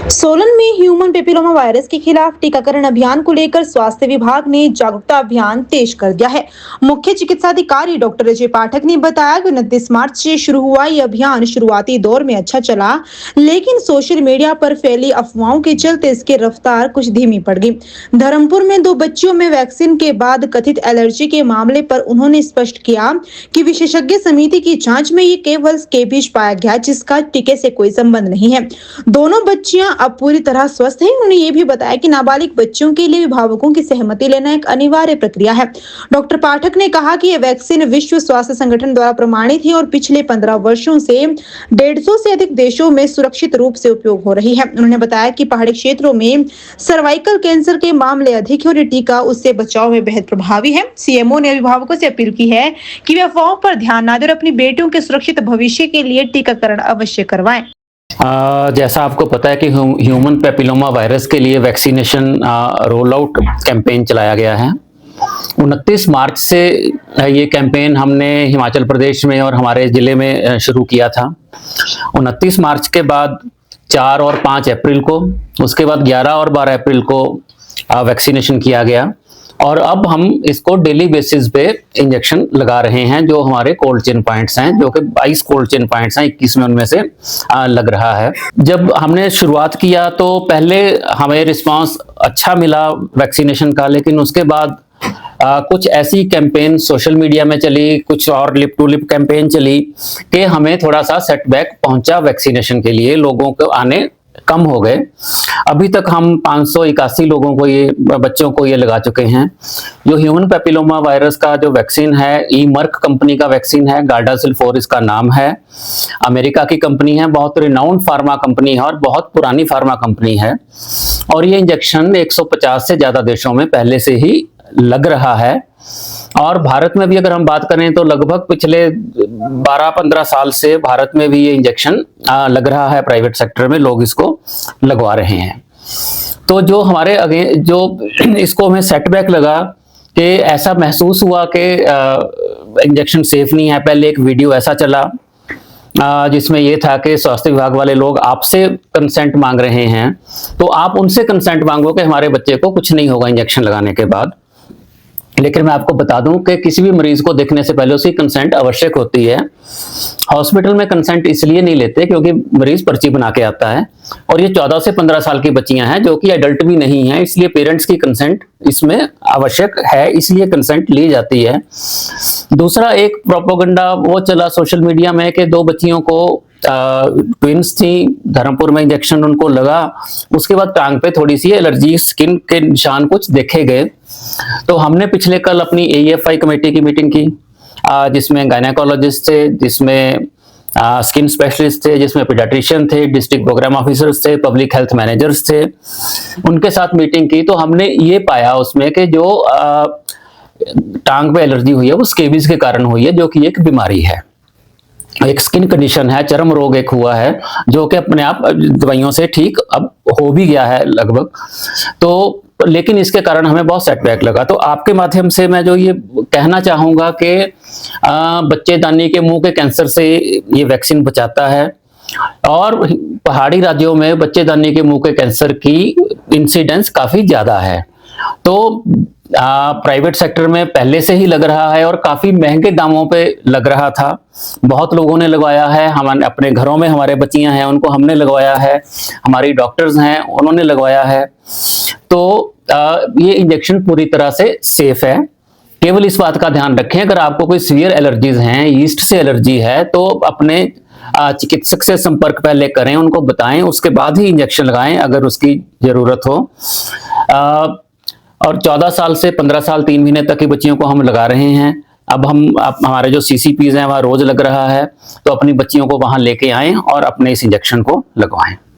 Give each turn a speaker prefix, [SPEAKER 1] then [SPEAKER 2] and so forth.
[SPEAKER 1] सोलन में human papilloma virus के खिलाफ टीकाकरण अभियान को लेकर स्वास्थ्य विभाग ने जागरूकता अभियान तेज कर दिया है। मुख्य चिकित्सा अधिकारी डॉक्टर अजय पाठक ने बताया कि 29 मार्च से शुरू हुआ यह अभियान शुरुआती दौर में अच्छा चला, लेकिन सोशल मीडिया पर फैली अफवाहों के चलते इसकी रफ्तार कुछ धीमी पड़ गई। धर्मपुर में 2 बच्चियों में वैक्सीन के बाद कथित एलर्जी के मामले पर उन्होंने स्पष्ट किया कि विशेषज्ञ समिति की जाँच में ये केवल स्केबिज पाया गया, जिसका टीके से कोई संबंध नहीं है। दोनों बच्चियां अब पूरी तरह स्वस्थ हैं। उन्होंने ये भी बताया कि नाबालिग बच्चों के लिए अभिभावकों की सहमति लेना एक अनिवार्य प्रक्रिया है। डॉक्टर पाठक ने कहा कि ये वैक्सीन विश्व स्वास्थ्य संगठन द्वारा प्रमाणित है और पिछले 15 वर्षों से 150 से अधिक देशों में सुरक्षित रूप से उपयोग हो रही है। उन्होंने बताया कि पहाड़ी क्षेत्रों में सर्वाइकल कैंसर के मामले अधिक है और ये टीका उससे बचाव में बेहद प्रभावी है। सीएमओ ने अभिभावकों से अपील की है कि वे अफवाहों पर ध्यान न दें और अपनी बेटियों के सुरक्षित भविष्य के लिए टीकाकरण अवश्य करवाएं।
[SPEAKER 2] जैसा आपको पता है कि ह्यूमन पेपिलोमा वायरस के लिए वैक्सीनेशन रोल आउट कैंपेन चलाया गया है। 29 मार्च से ये कैंपेन हमने हिमाचल प्रदेश में और हमारे ज़िले में शुरू किया था। 29 मार्च के बाद 4 और 5 अप्रैल को, उसके बाद 11 और 12 अप्रैल को वैक्सीनेशन किया गया और अब हम इसको डेली बेसिस पे इंजेक्शन लगा रहे हैं। जो हमारे कोल्ड चेन पॉइंट्स हैं, जो कि 22 कोल्ड चेन पॉइंट्स हैं, 21 में उनमें से लग रहा है। जब हमने शुरुआत किया तो पहले हमें रिस्पांस अच्छा मिला वैक्सीनेशन का, लेकिन उसके बाद कुछ ऐसी कैंपेन सोशल मीडिया में चली, कुछ और लिप टू लिप कैंपेन चली कि हमें थोड़ा सा सेटबैक पहुंचा वैक्सीनेशन के लिए। लोगों को आने कम हो गए। अभी तक हम 581 लोगों को बच्चों को ये लगा चुके हैं। जो ह्यूमन पेपिलोमा वायरस का जो वैक्सीन है, मर्क कंपनी का वैक्सीन है, गार्डासिल 4 इसका नाम है। अमेरिका की कंपनी है, बहुत रिनाउंड फार्मा कंपनी है और बहुत पुरानी फार्मा कंपनी है। और ये इंजेक्शन 150 से ज्यादा देशों में पहले से ही लग रहा है। और भारत में भी अगर हम बात करें तो लगभग पिछले 12-15 साल से भारत में भी ये इंजेक्शन लग रहा है। प्राइवेट सेक्टर में लोग इसको लगवा रहे हैं। तो जो हमारे जो इसको हमें सेटबैक लगा कि ऐसा महसूस हुआ कि इंजेक्शन सेफ नहीं है। पहले एक वीडियो ऐसा चला जिसमें ये था कि स्वास्थ्य विभाग वाले लोग आपसे कंसेंट मांग रहे हैं, तो आप उनसे कंसेंट मांगो कि हमारे बच्चे को कुछ नहीं होगा इंजेक्शन लगाने के बाद। लेकिन मैं आपको बता दूं कि किसी भी मरीज को देखने से पहले उसकी कंसेंट आवश्यक होती है। हॉस्पिटल में कंसेंट इसलिए नहीं लेते क्योंकि मरीज पर्ची बना के आता है और ये 14 से 15 साल की बच्चियां हैं जो कि एडल्ट भी नहीं है, इसलिए पेरेंट्स की कंसेंट इसमें आवश्यक है, इसलिए कंसेंट ली जाती है। दूसरा एक प्रोपेगेंडा वो चला सोशल मीडिया में कि 2 बच्चियों को ट्विंस थी, धर्मपुर में इंजेक्शन उनको लगा, उसके बाद टांग पे थोड़ी सी एलर्जी, स्किन के निशान कुछ देखे गए। तो हमने पिछले कल अपनी AEFI कमेटी की मीटिंग की जिसमें गायनेकोलॉजिस्ट थे, जिसमें स्किन स्पेशलिस्ट थे, जिसमें पीडियाट्रिशियन थे, डिस्ट्रिक्ट प्रोग्राम ऑफिसर्स थे, पब्लिक हेल्थ मैनेजर्स थे। उनके साथ मीटिंग की तो हमने ये पाया उसमें कि जो टांग पे एलर्जी हुई है वो स्केबिज के कारण हुई है, जो कि एक बीमारी है, एक स्किन कंडीशन है, चर्म रोग एक हुआ है जो कि अपने आप दवाइयों से ठीक अब हो भी गया है लगभग। तो लेकिन इसके कारण हमें बहुत सेटबैक लगा। तो आपके माध्यम से मैं जो ये कहना चाहूंगा कि बच्चेदानी के मुंह के कैंसर से ये वैक्सीन बचाता है और पहाड़ी राज्यों में बच्चेदानी के मुंह के कैंसर की इंसिडेंस काफी ज्यादा है। तो प्राइवेट सेक्टर में पहले से ही लग रहा है और काफी महंगे दामों पे लग रहा था। बहुत लोगों ने लगवाया है, हम अपने घरों में हमारे बच्चियां हैं उनको हमने लगवाया है, हमारी डॉक्टर्स हैं उन्होंने लगवाया है। तो ये इंजेक्शन पूरी तरह से सेफ है। केवल इस बात का ध्यान रखें, अगर आपको कोई सीवियर एलर्जीज हैं, यीस्ट से एलर्जी है, तो अपने चिकित्सक से संपर्क पहले करें, उनको बताएं, उसके बाद ही इंजेक्शन लगाएं अगर उसकी जरूरत हो। और 14 साल से 15 साल 3 महीने तक की बच्चियों को हम लगा रहे हैं। अब हमारे जो CCPs हैं वहाँ रोज लग रहा है, तो अपनी बच्चियों को वहां लेके आएं और अपने इस इंजेक्शन को लगवाएं।